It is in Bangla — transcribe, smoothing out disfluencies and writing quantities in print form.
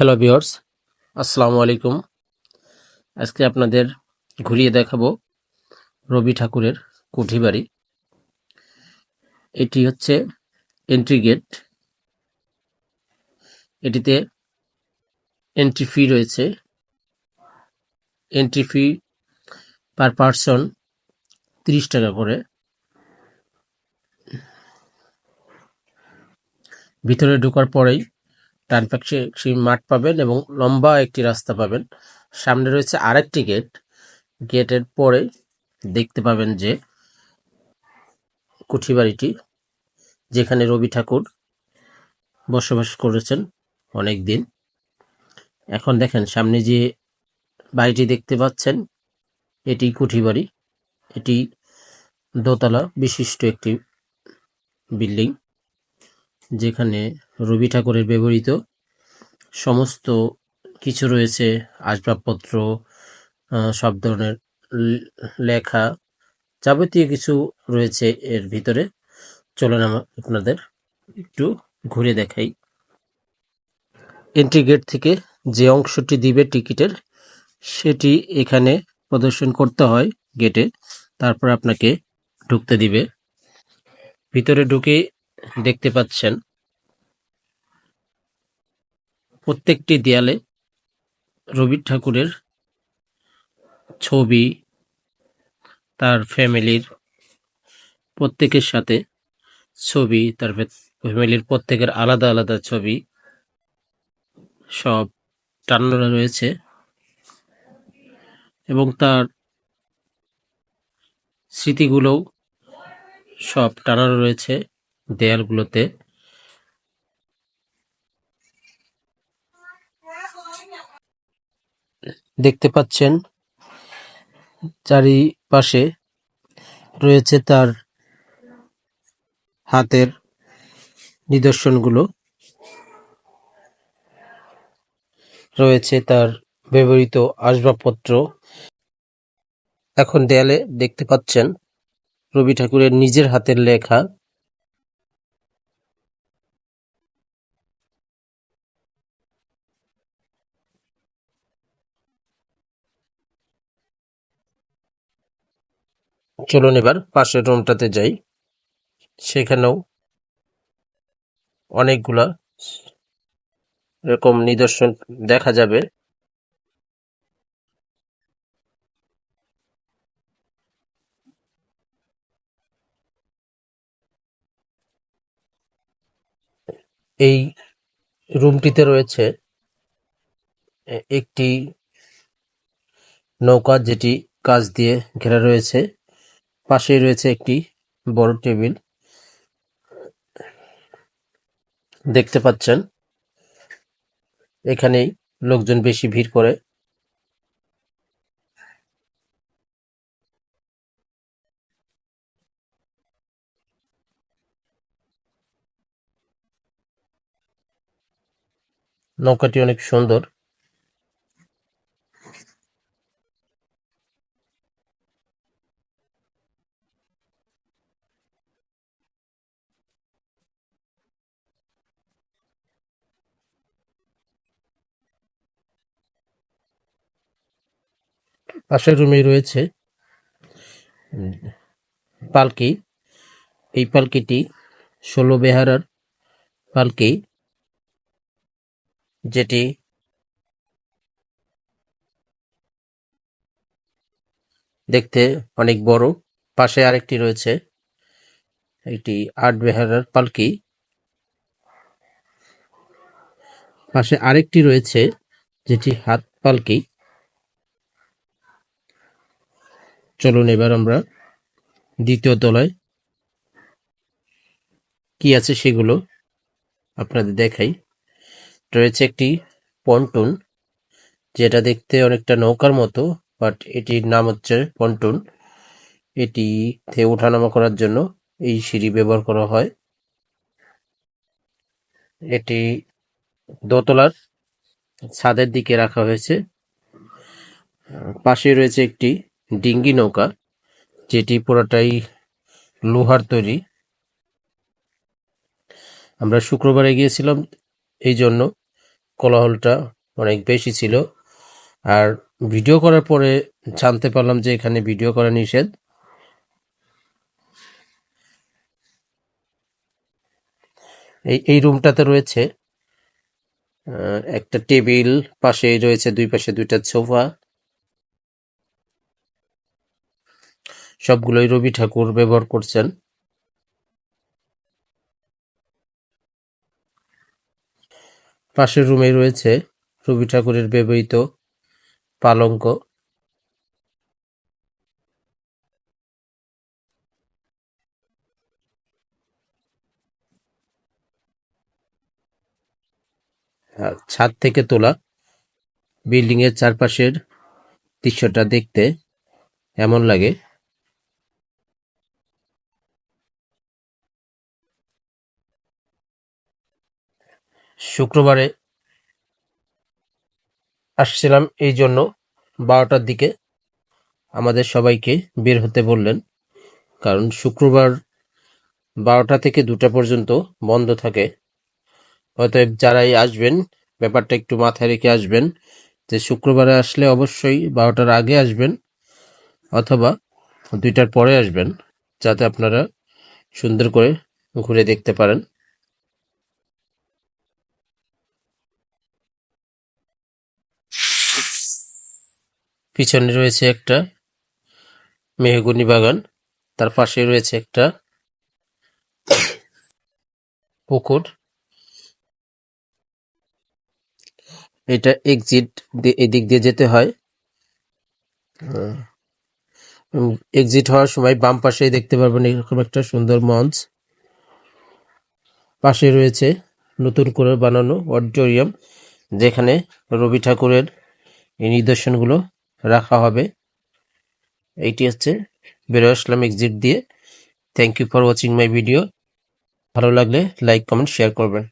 হ্যালো ভিউয়ার্স, আসসালামু আলাইকুম। আজকে আপনাদের ঘুরিয়ে দেখাবো রবি ঠাকুরের কুঠিবাড়ি। এটি হচ্ছে এন্ট্রি গেট। এটিতে এন্ট্রি ফি রয়েছে। এন্ট্রি ফি পার পারসন ৩০ টাকা করে। ভিতরে ঢোকার পরেই ডান পাশে একটি মাঠ পাবেন এবং লম্বা একটি রাস্তা পাবেন। সামনে রয়েছে আরেকটি গেট। গেটের পরে দেখতে পাবেন যে কুঠিবাড়িটি, যেখানে রবি ঠাকুর বসবাস করেছেন অনেক দিন। এখন দেখেন সামনে যে বাড়িটি দেখতে পাচ্ছেন, এটি কুঠিবাড়ি। এটি দোতলা বিশিষ্ট একটি বিল্ডিং, যেখানে রবি ঠাকুরের ব্যবহৃত সমস্ত কিছু রয়েছে। আসবাবপত্র, সব ধরনের লেখা, যাবতীয় কিছু রয়েছে এর ভিতরে। চলুন আপনাদের একটু ঘুরে দেখাই। এন্ট্রি গেট থেকে যে অংশটি দিবে টিকিটের, সেটি এখানে প্রদর্শন করতে হয় গেটে। তারপর আপনাকে ঢুকতে দিবে। ভিতরে ঢুকে দেখতে পাচ্ছেন প্রত্যেকটি দেয়ালে রবি ঠাকুরের ছবি, তার ফ্যামিলির প্রত্যেকের সাথে ছবি, তার ফ্যামিলির প্রত্যেকের আলাদা আলাদা ছবি সব টানানো রয়েছে এবং তার স্মৃতিগুলোও সব টানানো রয়েছে দেয়ালগুলোতে। দেখতে পাচ্ছেন চারিপাশে রয়েছে তার হাতের নিদর্শনগুলো, রয়েছে তার ব্যবহৃত আসবাবপত্র। এখন দেয়ালে দেখতে পাচ্ছেন রবি ঠাকুরের নিজের হাতের লেখা। চলুন এবার পাশের রুমটাতে যাই। সেখানেও অনেকগুলা এরকম নিদর্শন দেখা যাবে। এই রুমটিতে রয়েছে একটি নৌকা, যেটি কাঁচ দিয়ে ঘেরা রয়েছে। পাশেই রয়েছে একটি বড় টেবিল। দেখতে পাচ্ছেন এখানেই লোকজন বেশি ভিড় করে। নৌকাটি অনেক সুন্দর। পাশের রুমেই রয়েছে পালকি। এই পালকিটি ১৬ বেহারার পালকি, যেটি দেখতে অনেক বড়। পাশে আরেকটি রয়েছে, এটি ৮ বেহারার পালকি। পাশে আরেকটি রয়েছে, যেটি হাত পালকি। চলুন এবার আমরা দ্বিতীয় তলায় কি আছে সেগুলো আপনাদের দেখাই। রয়েছে একটি পন্টুন, যেটা দেখতে অনেকটা নৌকার মতো, বাট এটির নাম হচ্ছে পন্টুন। এটিতে ওঠানামা করার জন্য এই সিঁড়ি ব্যবহার করা হয়। এটি দোতলার ছাদের দিকে রাখা হয়েছে। পাশে রয়েছে একটি ডিঙ্গি নৌকা, যেটি পুরোটাই লোহার তৈরি। আমরা শুক্রবারে গিয়েছিলাম, এই জন্য কোলাহলটা অনেক বেশি ছিল। আর ভিডিও করার পরে জানতে পারলাম যে এখানে ভিডিও করা নিষেধ। এই রুমটাতে রয়েছে একটা টেবিল, পাশে রয়েছে দুই পাশে দুইটা সোফা। সবগুলোই রবি ঠাকুর ব্যবহার করছেন। পাশের রুমে রয়েছে রবি ঠাকুরের ব্যবহৃত পালঙ্ক। আর ছাদ থেকে তোলা বিল্ডিং এর চারপাশের দৃশ্যটা দেখতে এমন লাগে। শুক্রবারে আসছিলাম এই জন্য 12টার দিকে আমাদের সবাইকে বের হতে বললেন, কারণ শুক্রবার 12টা থেকে 2টা পর্যন্ত বন্ধ থাকে। অতএব যারাই আসবেন ব্যাপারটা একটু মাথায় রেখে আসবেন যে শুক্রবারে আসলে অবশ্যই 12টার আগে আসবেন অথবা 2টার পরে আসবেন, যাতে আপনারা সুন্দর করে ঘুরে দেখতে পারেন। পিছনে রয়েছে একটা মেহগনি বাগান, তার পাশে রয়েছে একটা পুকুর। এটা এক্সিট, এদিক দিয়ে যেতে হয়। এক্সিট হওয়ার সময় বাম পাশেই দেখতে পারবেন এরকম একটা সুন্দর মঞ্চ। পাশে রয়েছে নতুন করে বানানো অডিটোরিয়াম, যেখানে রবি ঠাকুরের এই নিদর্শনগুলো রাখা হবে। এইটি হচ্ছে বেরো আসলাম এক্সিট দিয়ে। Thank you for watching my video. ভালো লাগলে লাইক, কমেন্ট, শেয়ার করবেন।